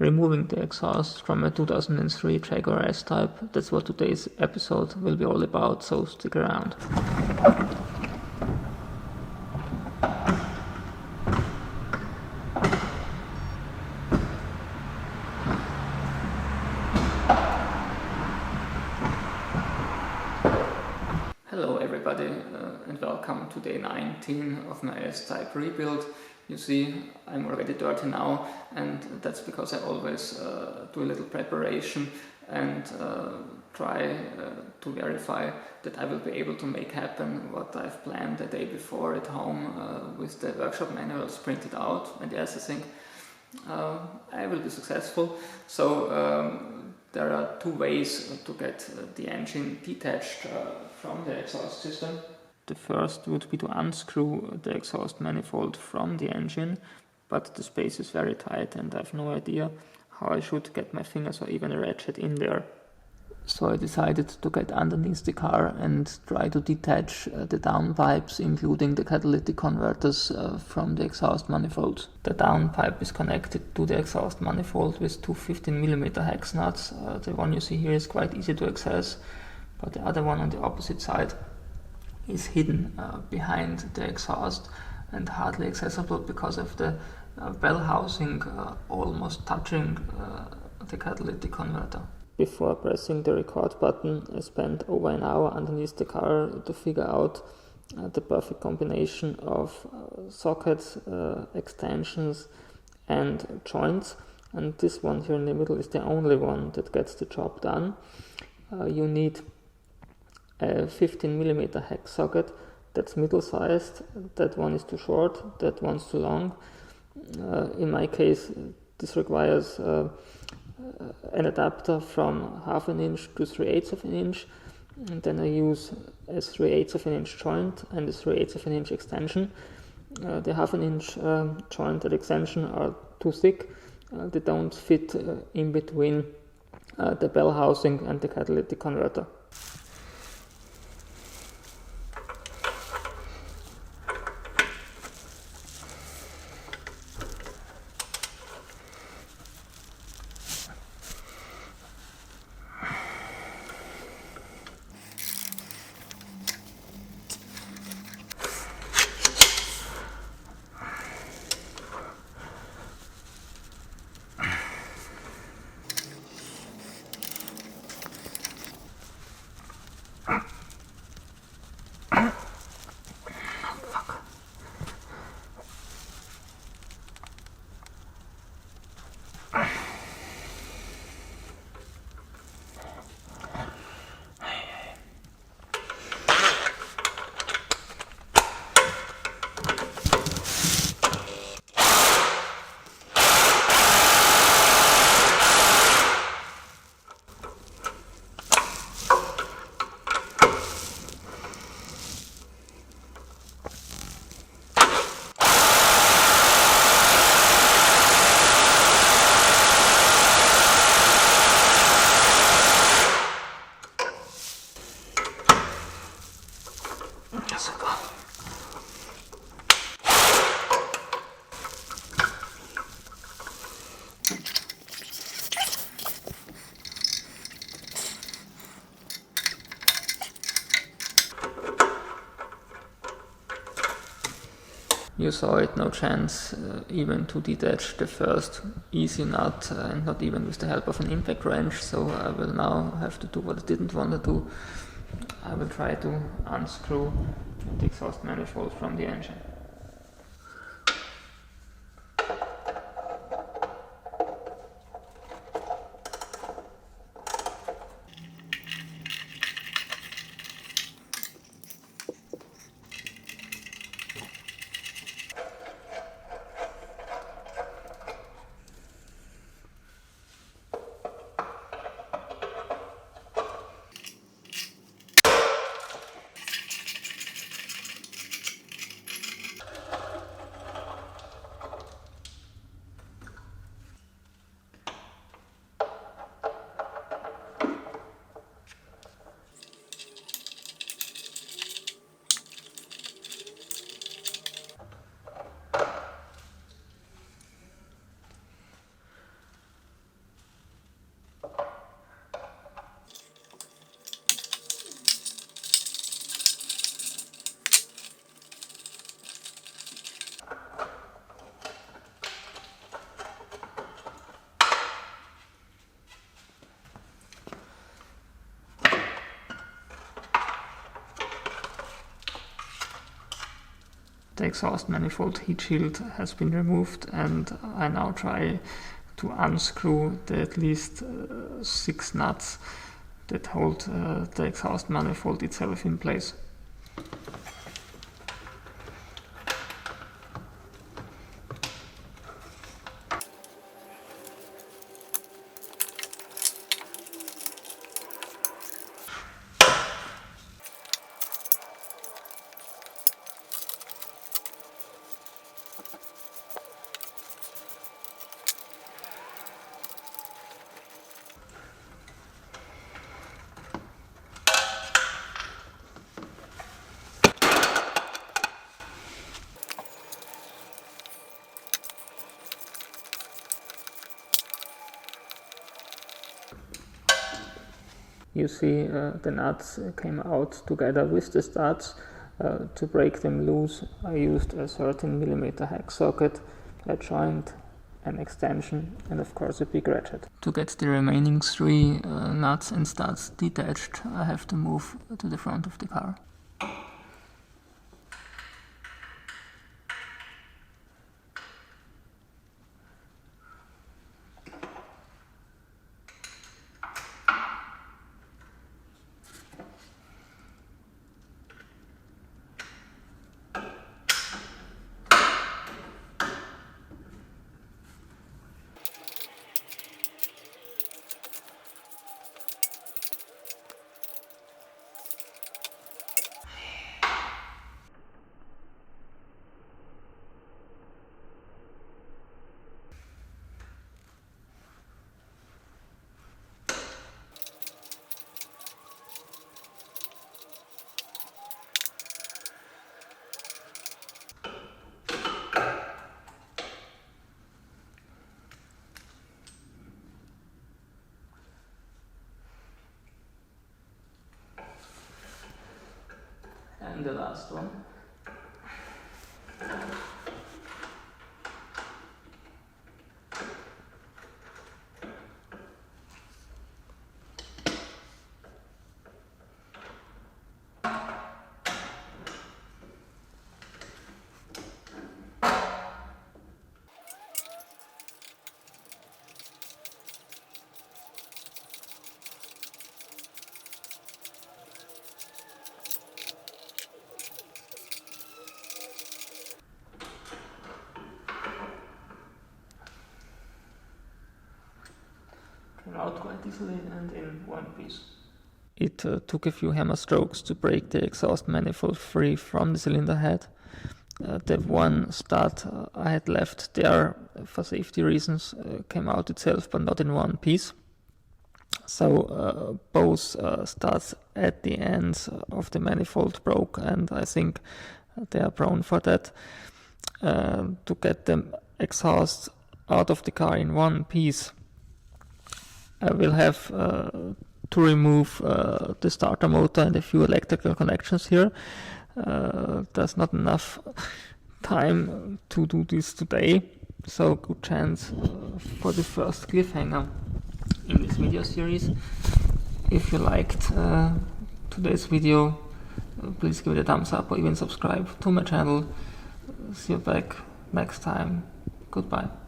removing the exhaust from a 2003 Jaguar S-Type. That's what today's episode will be all about, so stick around. Hello everybody and welcome to day 19 of my S-Type rebuild. You see, I'm already dirty now, and that's because I always do a little preparation and try to verify that I will be able to make happen what I've planned the day before at home with the workshop manuals printed out. And yes, I think I will be successful. So there are two ways to get the engine detached from the exhaust system. The first would be to unscrew the exhaust manifold from the engine, but the space is very tight and I have no idea how I should get my fingers or even a ratchet in there. So I decided to get underneath the car and try to detach the downpipes, including the catalytic converters from the exhaust manifold. The downpipe is connected to the exhaust manifold with two 15mm hex nuts. The one you see here is quite easy to access, but the other one on the opposite side is hidden behind the exhaust and hardly accessible because of the bell housing almost touching the catalytic converter. Before pressing the record button, I spent over an hour underneath the car to figure out the perfect combination of sockets, extensions and joints, and this one here in the middle is the only one that gets the job done. You need a 15mm hex socket that's middle sized, that one is too short, that one's too long. In my case, this requires an adapter from 1/2 inch to 3/8 of an inch, and then I use a 3/8 of an inch joint and a 3/8 of an inch extension. The 1/2 inch joint and extension are too thick, they don't fit in between the bell housing and the catalytic converter. You saw it, no chance even to detach the first easy nut, and not even with the help of an impact wrench, so I will now have to do what I didn't want to do. I will try to unscrew the exhaust manifold from the engine. The exhaust manifold heat shield has been removed, and I now try to unscrew the at least 6 nuts that hold the exhaust manifold itself in place. You see the nuts came out together with the studs. To break them loose, I used a 13mm hex socket, a joint, an extension, and of course a big ratchet. To get the remaining 3 nuts and studs detached, I have to move to the front of the car. And the last one. Came out quite easily and in one piece. It took a few hammer strokes to break the exhaust manifold free from the cylinder head. The one stud I had left there for safety reasons came out itself, but not in one piece. So both studs at the ends of the manifold broke, and I think they are prone for that. To get the exhaust out of the car in one piece, I will have to remove the starter motor and a few electrical connections here. There's not enough time to do this today, so good chance for the first cliffhanger in this video series. If you liked today's video, please give it a thumbs up or even subscribe to my channel. See you back next time. Goodbye.